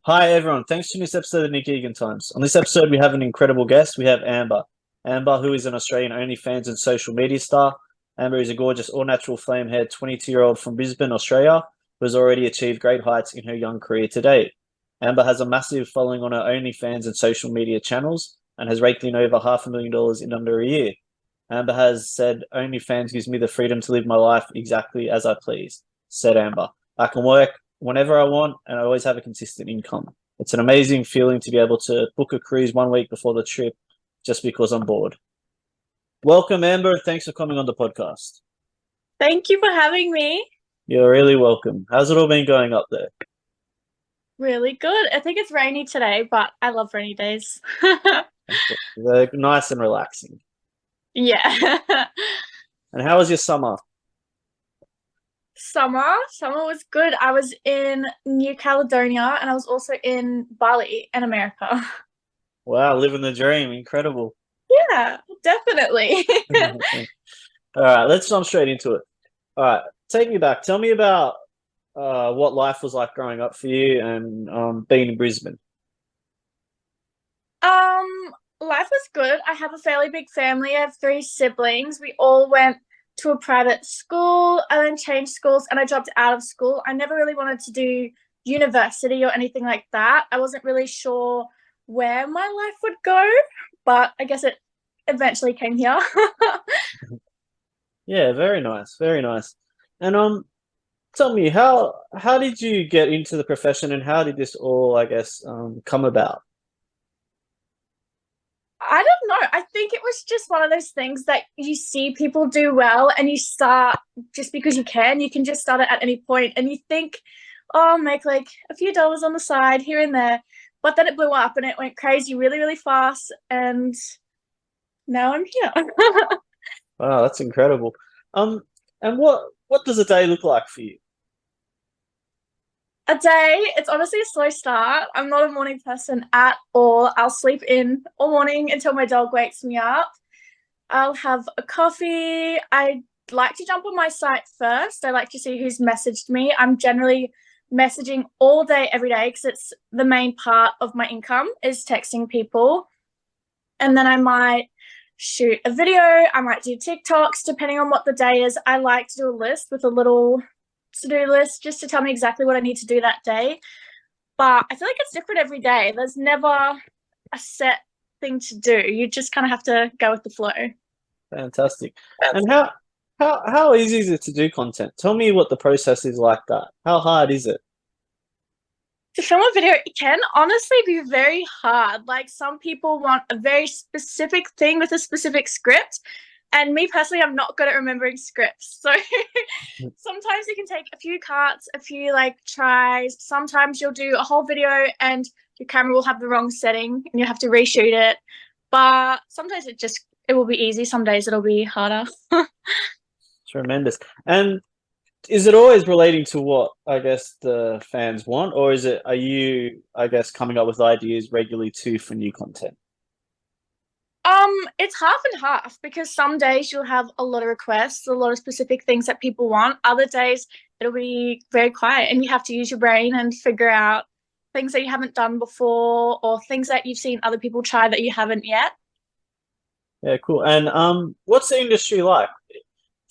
Hi everyone, thanks for tuning this episode of Nick Egan Times. On this episode, we have an incredible guest. We have Amber. Amber, who is an Australian OnlyFans and social media star. Amber is a gorgeous, all-natural, flame-haired 22-year-old from Brisbane, Australia, who has already achieved great heights in her young career to date. Amber has a massive following on her OnlyFans and social media channels and has raked in over $500,000 in under a year. Amber has said, OnlyFans gives me the freedom to live my life exactly as I please, said Amber. I can work whenever I want, and I always have a consistent income. It's an amazing feeling to be able to book a cruise 1 week before the trip just because I'm bored. Welcome, Amber, and thanks for coming on the podcast. Thank you for having me. You're really welcome. How's it all been going up there? Really good. I think it's rainy today, but I love rainy days. They're nice and relaxing. Yeah. And how was your summer? Summer was good. I was in New Caledonia and I was also in Bali in America. Wow, living the dream. Incredible. Yeah, definitely. All right, let's jump straight into it. All right, take me back. Tell me about what life was like growing up for you and being in Brisbane. Um, Life was good. I have a fairly big family. I have three siblings. We all went to a private school and then changed schools, and I dropped out of school. I never really wanted to do university or anything like that. I wasn't really sure where my life would go, but I guess it eventually came here. Yeah, very nice, very nice. And tell me how did you get into the profession and how did this all, I guess, come about? I don't know. I think it was just one of those things that you see people do well and you start just because you can. You can just start it at any point and you think, oh, I'll make like a few dollars on the side here and there. But then it blew up and it went crazy really, really fast. And now I'm here. Wow, that's incredible. Um, and what does a day look like for you? A day, it's honestly a slow start. I'm not a morning person at all. I'll sleep in all morning until my dog wakes me up. I'll have a coffee. I like to jump on my site first. I like to see who's messaged me. I'm generally messaging all day, every day, because it's the main part of my income is texting people. And then I might shoot a video. I might do TikToks, depending on what the day is. I like to do a list with a little to-do list just to tell me exactly what I need to do that day. But I feel like it's different every day. There's never a set thing to do. You just kind of have to go with the flow. Fantastic. And how easy is it to do content? Tell me what the process is like that. How hard is it? To film a video, it can honestly be very hard. Like some people want a very specific thing with a specific script. And me personally, I'm not good at remembering scripts. So sometimes it can take a few cuts, a few like tries. Sometimes you'll do a whole video and your camera will have the wrong setting and you have to reshoot it. But sometimes it will be easy. Some days it'll be harder. Tremendous. And is it always relating to what I guess the fans want, or are you, I guess, coming up with ideas regularly too for new content? It's half and half because some days you'll have a lot of requests, a lot of specific things that people want. Other days it'll be very quiet and you have to use your brain and figure out things that you haven't done before or things that you've seen other people try that you haven't yet. Yeah, cool. And what's the industry like?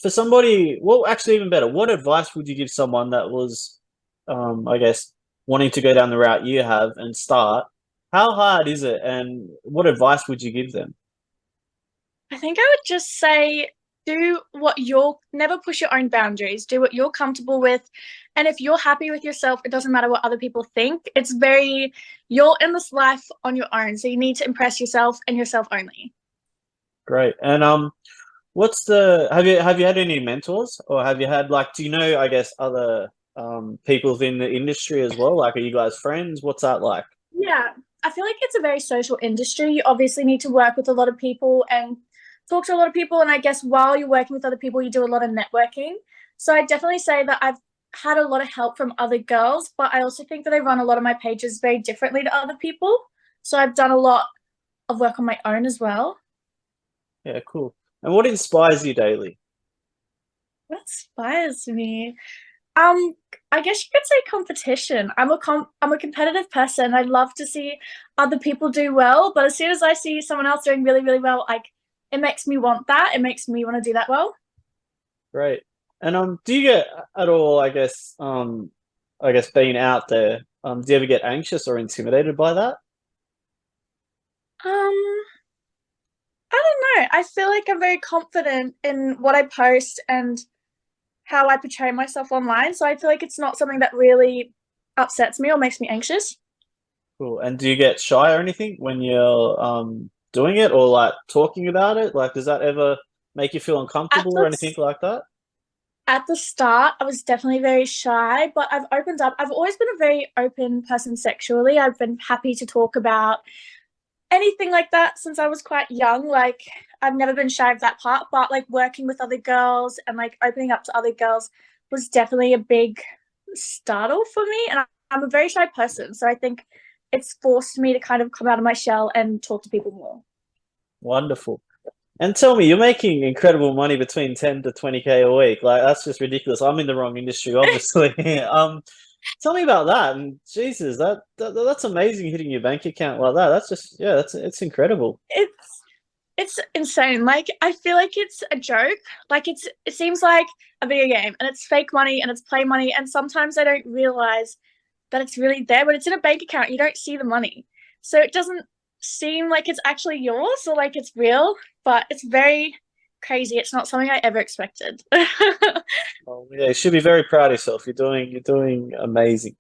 For somebody, well, actually even better, what advice would you give someone that was I guess wanting to go down the route you have and start? How hard is it and what advice would you give them? I think I would just say do what you're never push your own boundaries. Do what you're comfortable with. And if you're happy with yourself, it doesn't matter what other people think. You're in this life on your own. So you need to impress yourself and yourself only. Great. And what's the have you had any mentors or have you had like do you know I guess other people within the industry as well? Like are you guys friends? What's that like? Yeah, I feel like it's a very social industry. You obviously need to work with a lot of people and talk to a lot of people. And I guess while you're working with other people, you do a lot of networking. So I definitely say that I've had a lot of help from other girls, but I also think that I run a lot of my pages very differently to other people. So I've done a lot of work on my own as well. Yeah, cool. And what inspires you daily? What inspires me? Um, I guess you could say competition. I'm a competitive person. I love to see other people do well, but as soon as I see someone else doing really, really well, like it makes me want that. It makes me want to do that well. Great. And do you get at all, I guess being out there, do you ever get anxious or intimidated by that? Um, I don't know. I feel like I'm very confident in what I post and how I portray myself online. So I feel like it's not something that really upsets me or makes me anxious. Cool. And do you get shy or anything when you're doing it or like talking about it? Like, does that ever make you feel At uncomfortable or the anything like that? at the start, I was definitely very shy, but I've opened up. I've always been a very open person sexually. I've been happy to talk about anything like that since I was quite young. Like, I've never been shy of that part, but like working with other girls and like opening up to other girls was definitely a big startle for me. And I'm a very shy person. So I think it's forced me to kind of come out of my shell and talk to people more. Wonderful. And tell me, you're making incredible money between 10 to 20K a week. Like that's just ridiculous. I'm in the wrong industry, obviously. Tell me about that. And Jesus, that's amazing hitting your bank account like that. That's just yeah, that's it's incredible. It's it's insane. Like I feel like it's a joke. Like it seems like a video game and it's fake money and it's play money and sometimes I don't realize that it's really there, but it's in a bank account. You don't see the money. So it doesn't seem like it's actually yours or like it's real, but it's very crazy. It's not something I ever expected. Yeah, you should be very proud of yourself. You're doing amazing.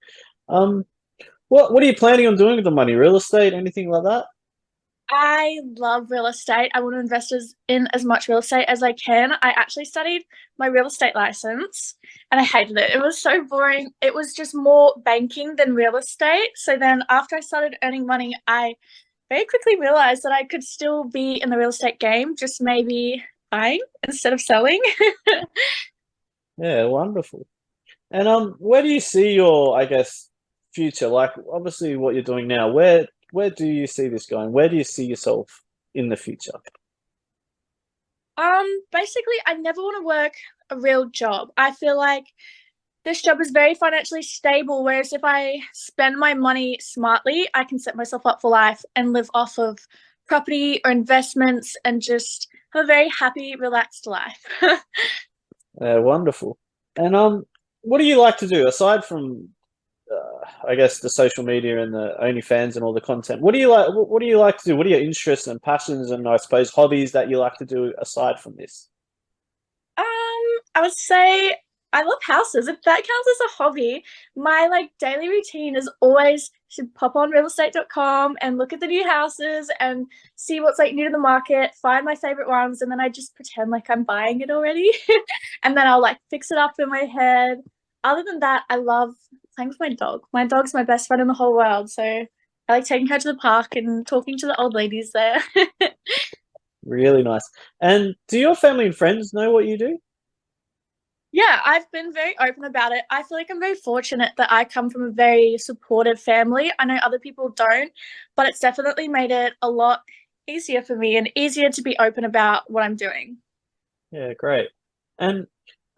Um, what are you planning on doing with the money? Real estate, anything like that? I love real estate. I want to invest in as much real estate as I can. I actually studied my real estate license and I hated it. It was so boring. It was just more banking than real estate. So then after I started earning money, I very quickly realized that I could still be in the real estate game, just maybe buying instead of selling. Yeah, wonderful. And where do you see your, I guess, future? Like obviously what you're doing now, where do you see this going? Where do you see yourself in the future? Basically, I never want to work a real job. I feel like this job is very financially stable, whereas if I spend my money smartly, I can set myself up for life and live off of property or investments and just have a very happy, relaxed life. Wonderful. And what do you like to do aside from, I guess, the social media and the OnlyFans and all the content? What do you like? What do you like to do? What are your interests and passions and I suppose hobbies that you like to do aside from this? I would say I love houses. If that counts as a hobby, my like daily routine is always to pop on realestate.com and look at the new houses and see what's like new to the market, find my favorite ones, and then I just pretend like I'm buying it already. And then I'll like fix it up in my head. Other than that, I love playing with my dog. My dog's my best friend in the whole world. So I like taking her to the park and talking to the old ladies there. Really nice. And do your family and friends know what you do? Yeah, I've been very open about it. I feel like I'm very fortunate that I come from a very supportive family. I know other people don't, but it's definitely made it a lot easier for me and easier to be open about what I'm doing. Yeah, great. And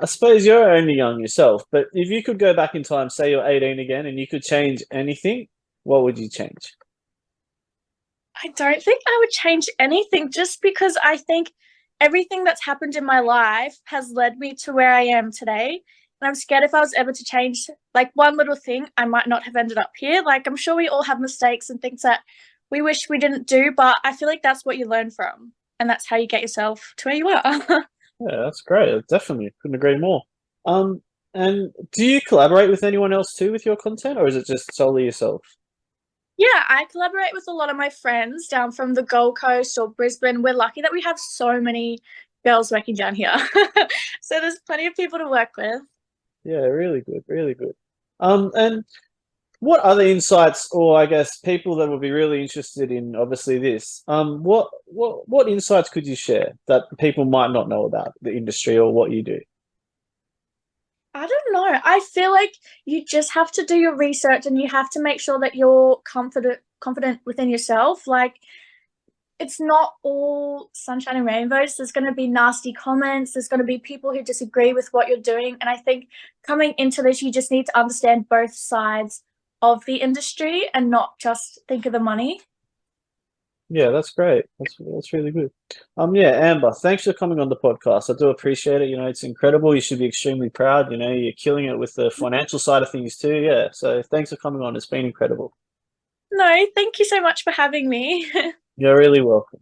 I suppose you're only young yourself, but if you could go back in time, say you're 18 again, and you could change anything, what would you change? I don't think I would change anything just because I think everything that's happened in my life has led me to where I am today. And I'm scared if I was ever to change like one little thing, I might not have ended up here. Like, I'm sure we all have mistakes and things that we wish we didn't do, but I feel like that's what you learn from. And that's how you get yourself to where you are. Yeah, that's great. I definitely couldn't agree more. Um, and do you collaborate with anyone else too with your content, or is it just solely yourself? Yeah, I collaborate with a lot of my friends down from the Gold Coast or Brisbane. We're lucky that we have so many girls working down here. So there's plenty of people to work with. Yeah, really good, really good. And what other insights, or I guess people that would be really interested in obviously this, what insights could you share that people might not know about the industry or what you do? I don't know. I feel like you just have to do your research and you have to make sure that you're confident within yourself. Like it's not all sunshine and rainbows. There's going to be nasty comments. There's going to be people who disagree with what you're doing. And I think coming into this, you just need to understand both sides of the industry and not just think of the money. Yeah, that's great. That's really good. Yeah, Amber, thanks for coming on the podcast. I do appreciate it. You know, it's incredible. You should be extremely proud. You know, you're killing it with the financial side of things too. Yeah. So thanks for coming on. It's been incredible. No, thank you so much for having me. You're really welcome.